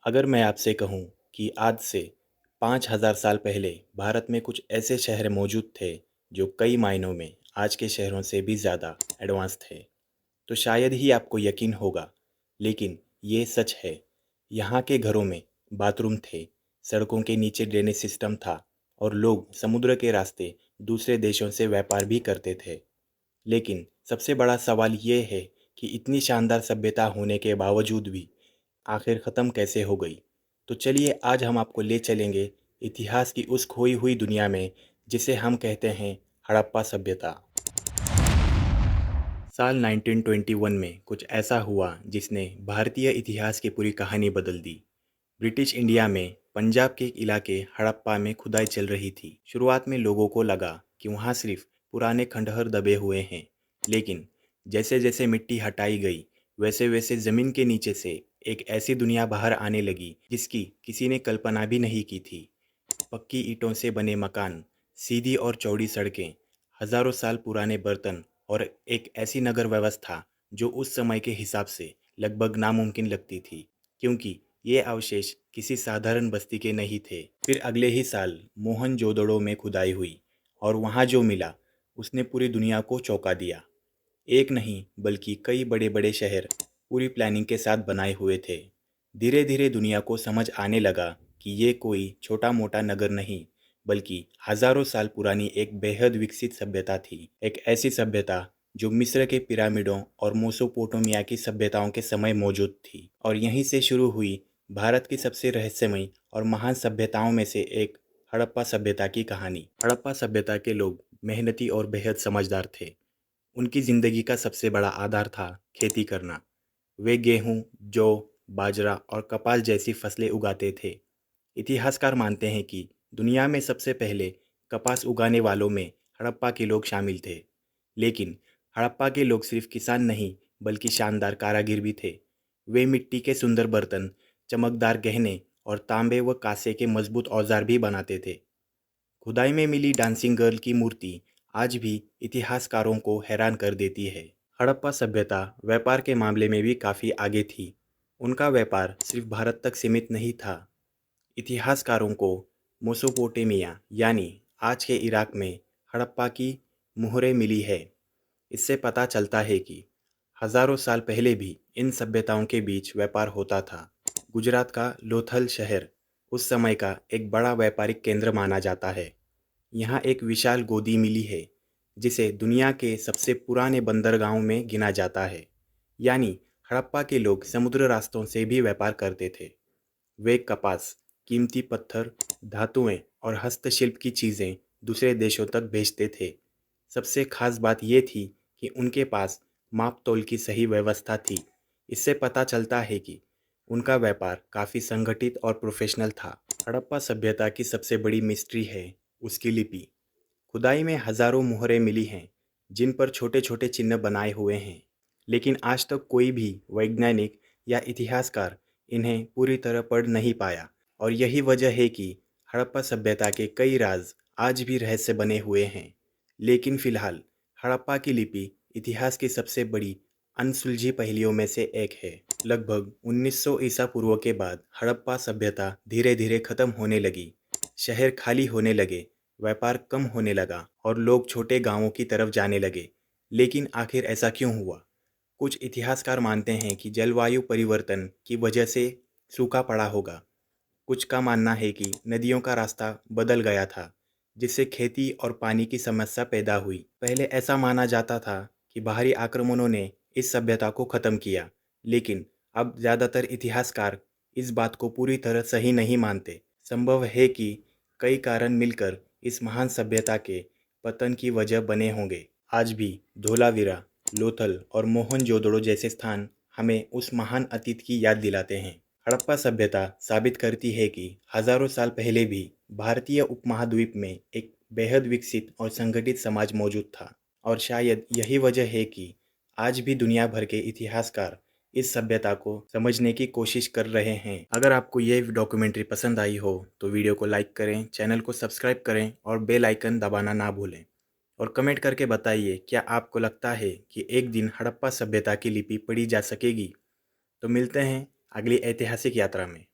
अगर मैं आपसे कहूँ कि आज से 5,000 साल पहले भारत में कुछ ऐसे शहर मौजूद थे जो कई मायनों में आज के शहरों से भी ज़्यादा एडवांस थे, तो शायद ही आपको यकीन होगा। लेकिन ये सच है। यहाँ के घरों में बाथरूम थे, सड़कों के नीचे ड्रेनेज सिस्टम था और लोग समुद्र के रास्ते दूसरे देशों से व्यापार भी करते थे। लेकिन सबसे बड़ा सवाल ये है कि इतनी शानदार सभ्यता होने के बावजूद भी आखिर ख़त्म कैसे हो गई। तो चलिए आज हम आपको ले चलेंगे इतिहास की उस खोई हुई दुनिया में जिसे हम कहते हैं हड़प्पा सभ्यता। साल 1921 में कुछ ऐसा हुआ जिसने भारतीय इतिहास की पूरी कहानी बदल दी। ब्रिटिश इंडिया में पंजाब के एक इलाके हड़प्पा में खुदाई चल रही थी। शुरुआत में लोगों को लगा कि वहाँ सिर्फ पुराने खंडहर दबे हुए हैं, लेकिन जैसे जैसे मिट्टी हटाई गई वैसे वैसे ज़मीन के नीचे से एक ऐसी दुनिया बाहर आने लगी जिसकी किसी ने कल्पना भी नहीं की थी। पक्की ईंटों से बने मकान, सीधी और चौड़ी सड़कें, हजारों साल पुराने बर्तन और एक ऐसी नगर व्यवस्था जो उस समय के हिसाब से लगभग नामुमकिन लगती थी, क्योंकि ये अवशेष किसी साधारण बस्ती के नहीं थे। फिर अगले ही साल मोहनजोदड़ो में खुदाई हुई और वहाँ जो मिला उसने पूरी दुनिया को चौंका दिया। एक नहीं बल्कि कई बड़े बड़े शहर पूरी प्लानिंग के साथ बनाए हुए थे। धीरे धीरे दुनिया को समझ आने लगा कि ये कोई छोटा मोटा नगर नहीं, बल्कि हजारों साल पुरानी एक बेहद विकसित सभ्यता थी। एक ऐसी सभ्यता जो मिस्र के पिरामिडों और मेसोपोटामिया की सभ्यताओं के समय मौजूद थी, और यहीं से शुरू हुई भारत की सबसे रहस्यमयी और महान सभ्यताओं में से एक हड़प्पा सभ्यता की कहानी। हड़प्पा सभ्यता के लोग मेहनती और बेहद समझदार थे। उनकी ज़िंदगी का सबसे बड़ा आधार था खेती करना। वे गेहूं, जौ, बाजरा और कपास जैसी फसलें उगाते थे। इतिहासकार मानते हैं कि दुनिया में सबसे पहले कपास उगाने वालों में हड़प्पा के लोग शामिल थे। लेकिन हड़प्पा के लोग सिर्फ किसान नहीं बल्कि शानदार कारीगर भी थे। वे मिट्टी के सुंदर बर्तन, चमकदार गहने और तांबे व कांसे के मजबूत औजार भी बनाते थे। खुदाई में मिली डांसिंग गर्ल की मूर्ति आज भी इतिहासकारों को हैरान कर देती है। हड़प्पा सभ्यता व्यापार के मामले में भी काफ़ी आगे थी। उनका व्यापार सिर्फ भारत तक सीमित नहीं था। इतिहासकारों को मेसोपोटामिया यानी आज के इराक में हड़प्पा की मुहरें मिली है। इससे पता चलता है कि हजारों साल पहले भी इन सभ्यताओं के बीच व्यापार होता था। गुजरात का लोथल शहर उस समय का एक बड़ा व्यापारिक केंद्र माना जाता है। यहाँ एक विशाल गोदी मिली है जिसे दुनिया के सबसे पुराने बंदरगाहों में गिना जाता है। यानी हड़प्पा के लोग समुद्र रास्तों से भी व्यापार करते थे। वे कपास, कीमती पत्थर, धातुएं और हस्तशिल्प की चीज़ें दूसरे देशों तक भेजते थे। सबसे खास बात यह थी कि उनके पास माप तोल की सही व्यवस्था थी। इससे पता चलता है कि उनका व्यापार काफ़ी संगठित और प्रोफेशनल था। हड़प्पा सभ्यता की सबसे बड़ी मिस्ट्री है उसकी लिपि। खुदाई में हजारों मुहरें मिली हैं जिन पर छोटे छोटे चिन्ह बनाए हुए हैं, लेकिन आज तक कोई भी वैज्ञानिक या इतिहासकार इन्हें पूरी तरह पढ़ नहीं पाया। और यही वजह है कि हड़प्पा सभ्यता के कई राज आज भी रहस्य बने हुए हैं। लेकिन फिलहाल हड़प्पा की लिपि इतिहास की सबसे बड़ी अनसुलझी पहेलियों में से एक है। लगभग 1900 ईसा पूर्व के बाद हड़प्पा सभ्यता धीरे धीरे खत्म होने लगी। शहर खाली होने लगे, व्यापार कम होने लगा और लोग छोटे गांवों की तरफ जाने लगे। लेकिन आखिर ऐसा क्यों हुआ? कुछ इतिहासकार मानते हैं कि जलवायु परिवर्तन की वजह से सूखा पड़ा होगा। कुछ का मानना है कि नदियों का रास्ता बदल गया था, जिससे खेती और पानी की समस्या पैदा हुई। पहले ऐसा माना जाता था कि बाहरी आक्रमणों ने इस सभ्यता को ख़त्म किया, लेकिन अब ज़्यादातर इतिहासकार इस बात को पूरी तरह सही नहीं मानते। संभव है कि कई कारण मिलकर इस महान सभ्यता के पतन की वजह बने होंगे। आज भी धोलावीरा, लोथल और मोहनजोदड़ो जैसे स्थान हमें उस महान अतीत की याद दिलाते हैं। हड़प्पा सभ्यता साबित करती है कि हजारों साल पहले भी भारतीय उपमहाद्वीप में एक बेहद विकसित और संगठित समाज मौजूद था, और शायद यही वजह है कि आज भी दुनिया भर के इतिहासकार इस सभ्यता को समझने की कोशिश कर रहे हैं। अगर आपको ये डॉक्यूमेंट्री पसंद आई हो तो वीडियो को लाइक करें, चैनल को सब्सक्राइब करें और बेल आइकन दबाना ना भूलें। और कमेंट करके बताइए, क्या आपको लगता है कि एक दिन हड़प्पा सभ्यता की लिपि पढ़ी जा सकेगी? तो मिलते हैं अगली ऐतिहासिक यात्रा में।